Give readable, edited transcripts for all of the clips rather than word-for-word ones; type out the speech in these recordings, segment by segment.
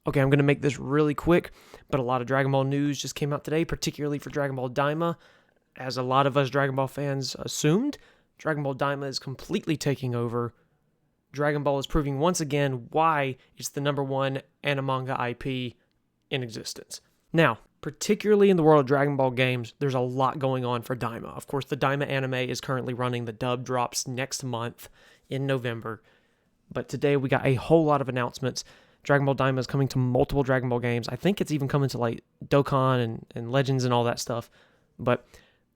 Okay, I'm going to make this really quick, but a lot of Dragon Ball news just came out today, particularly for Dragon Ball Daima. As a lot of us Dragon Ball fans assumed, Dragon Ball Daima is completely taking over. Dragon Ball is proving once again why it's the number one anime manga IP in existence. Now, particularly in the world of Dragon Ball games, there's a lot going on for Daima. Of course, the Daima anime is currently running. The dub drops next month in November. But today we got a whole lot of announcements. Dragon Ball Daima is coming to multiple Dragon Ball games. I think it's even coming to like Dokkan and Legends and all that stuff. But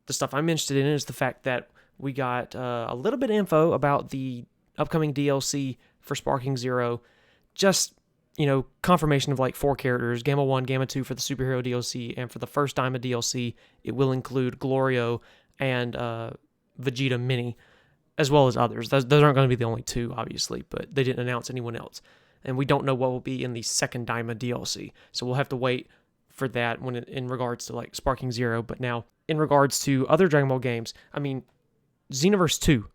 the stuff I'm interested in is the fact that we got a little bit of info about the upcoming DLC for Sparking Zero. Just, confirmation of like 4 characters, Gamma 1, Gamma 2 for the Superhero DLC, and for the first Daima DLC, it will include Glorio and Vegeta Mini, as well as others. Those aren't going to be the only 2, obviously, but they didn't announce anyone else. And we don't know what will be in the second Daima DLC. So we'll have to wait for that in regards to like Sparking Zero. But now, in regards to other Dragon Ball games, Xenoverse 2,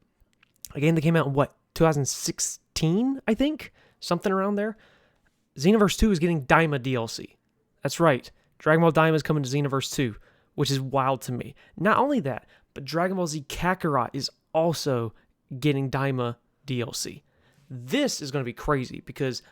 a game that came out in 2016, I think? Something around there. Xenoverse 2 is getting Daima DLC. That's right. Dragon Ball Daima is coming to Xenoverse 2, which is wild to me. Not only that, but Dragon Ball Z Kakarot is also getting Daima DLC. This is going to be crazy because,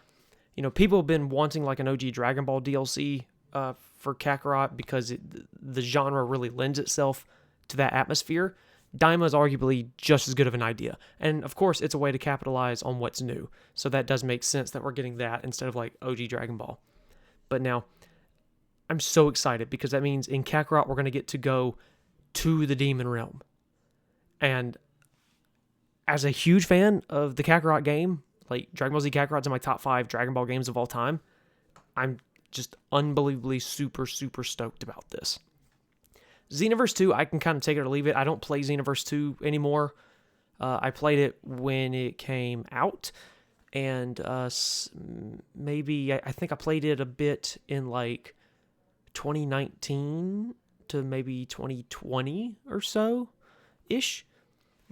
people have been wanting like an OG Dragon Ball DLC for Kakarot because the genre really lends itself to that atmosphere. Daima is arguably just as good of an idea. And of course, it's a way to capitalize on what's new. So that does make sense that we're getting that instead of like OG Dragon Ball. But now, I'm so excited because that means in Kakarot, we're going to get to go to the Demon Realm. And as a huge fan of the Kakarot game, like Dragon Ball Z Kakarot's in my top 5 Dragon Ball games of all time, I'm just unbelievably super, super stoked about this. Xenoverse 2, I can kind of take it or leave it. I don't play Xenoverse 2 anymore. I played it when it came out, and maybe I think I played it a bit in like 2019 to maybe 2020 or so-ish.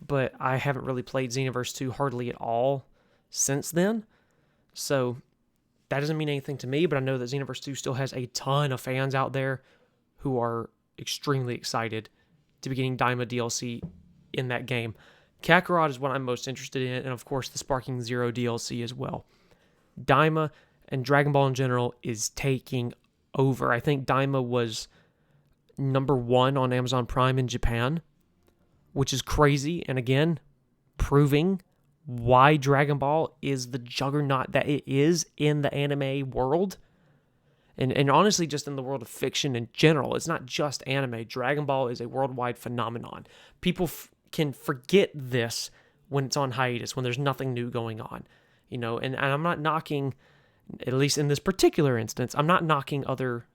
But I haven't really played Xenoverse 2 hardly at all since then. So that doesn't mean anything to me, but I know that Xenoverse 2 still has a ton of fans out there who are extremely excited to be getting Daima DLC in that game. Kakarot is what I'm most interested in, and of course the Sparking Zero DLC as well. Daima and Dragon Ball in general is taking over. I think Daima was number 1 on Amazon Prime in Japan, which is crazy, and again, proving why Dragon Ball is the juggernaut that it is in the anime world. And honestly, just in the world of fiction in general. It's not just anime. Dragon Ball is a worldwide phenomenon. People can forget this when it's on hiatus, when there's nothing new going on. And I'm not knocking, at least in this particular instance, I'm not knocking other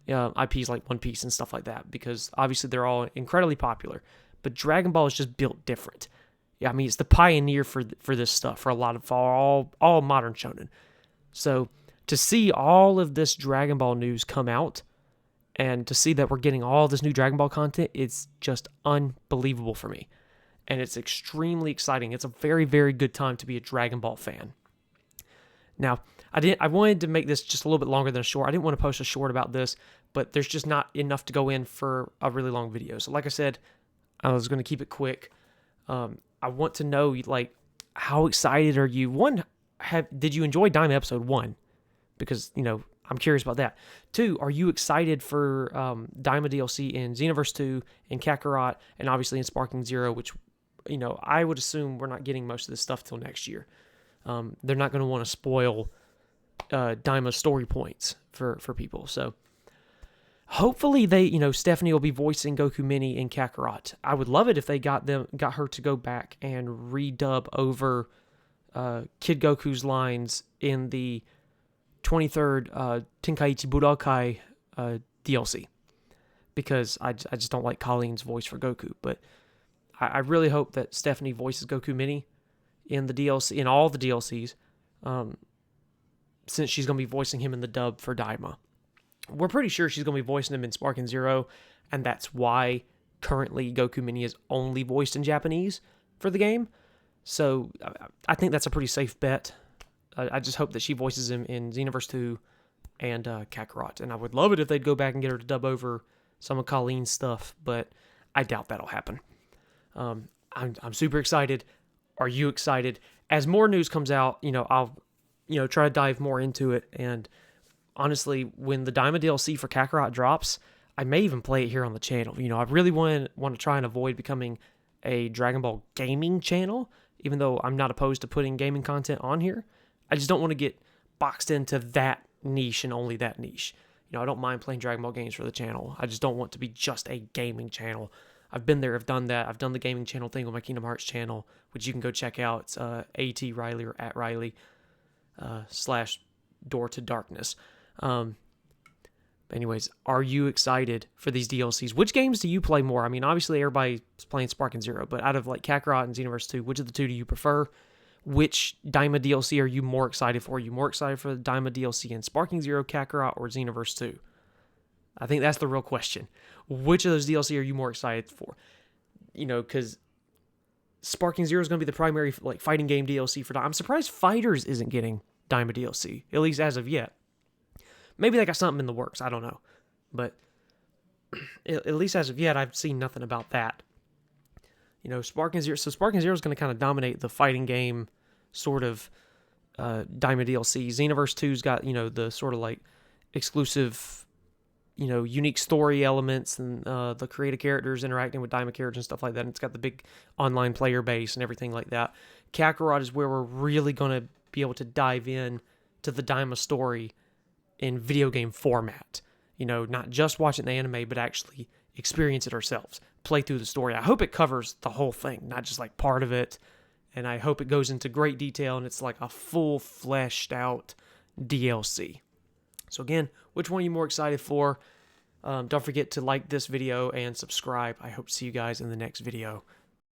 IPs like One Piece and stuff like that, because obviously they're all incredibly popular. But Dragon Ball is just built different. It's the pioneer for this stuff, for a lot of all modern shonen. So to see all of this Dragon Ball news come out, and to see that we're getting all this new Dragon Ball content, it's just unbelievable for me. And it's extremely exciting. It's a very, very good time to be a Dragon Ball fan. Now, I wanted to make this just a little bit longer than a short. I didn't want to post a short about this, but there's just not enough to go in for a really long video. So like I said, I was going to keep it quick. I want to know, like, how excited are you? One, did you enjoy Daima Episode 1? Because, I'm curious about that. 2, are you excited for Daima DLC in Xenoverse 2, in Kakarot, and obviously in Sparking Zero, which, I would assume we're not getting most of this stuff till next year. They're not going to want to spoil Daima's story points for people. So hopefully Stephanie will be voicing Goku Mini in Kakarot. I would love it if they got her to go back and redub over Kid Goku's lines in the 23rd Tenkaichi Budokai DLC, because I just don't like Colleen's voice for Goku. But I really hope that Stephanie voices Goku Mini in the DLC, in all the DLCs, since she's going to be voicing him in the dub for Daima. We're pretty sure she's going to be voicing him in Sparking Zero, and that's why currently Goku Mini is only voiced in Japanese for the game. So I think that's a pretty safe bet. I just hope that she voices him in Xenoverse 2 and Kakarot. And I would love it if they'd go back and get her to dub over some of Colleen's stuff, but I doubt that'll happen. I'm super excited. Are you excited? As more news comes out, I'll try to dive more into it. And honestly, when the Daima DLC for Kakarot drops, I may even play it here on the channel. I really want to try and avoid becoming a Dragon Ball gaming channel, even though I'm not opposed to putting gaming content on here. I just don't want to get boxed into that niche and only that niche. I don't mind playing Dragon Ball games for the channel. I just don't want to be just a gaming channel. I've been there, I've done that. I've done the gaming channel thing with my Kingdom Hearts channel, which you can go check out. It's AT Riley or at Riley / Door to Darkness. Anyways, are you excited for these DLCs? Which games do you play more? I mean, obviously everybody's playing Sparking Zero, but out of like Kakarot and Xenoverse 2, which of the two do you prefer? Which Daima DLC are you more excited for? Are you more excited for the Daima DLC in Sparking Zero, Kakarot, or Xenoverse 2? I think that's the real question. Which of those DLC are you more excited for? Because Sparking Zero is going to be the primary fighting game DLC for Daima. I'm surprised Fighters isn't getting Daima DLC, at least as of yet. Maybe they got something in the works. I don't know. But at least as of yet, I've seen nothing about that. Sparking Zero. So Sparking Zero is going to kind of dominate the fighting game sort of Daima DLC. Xenoverse 2's got, the sort of like exclusive, unique story elements and the creative characters interacting with Daima characters and stuff like that. And it's got the big online player base and everything like that. Kakarot is where we're really going to be able to dive in to the Daima story in video game format. Not just watching the anime, but actually experience it ourselves. Play through the story. I hope it covers the whole thing, not just like part of it. And I hope it goes into great detail and it's like a full fleshed out DLC. So again, which one are you more excited for? Don't forget to like this video and subscribe. I hope to see you guys in the next video.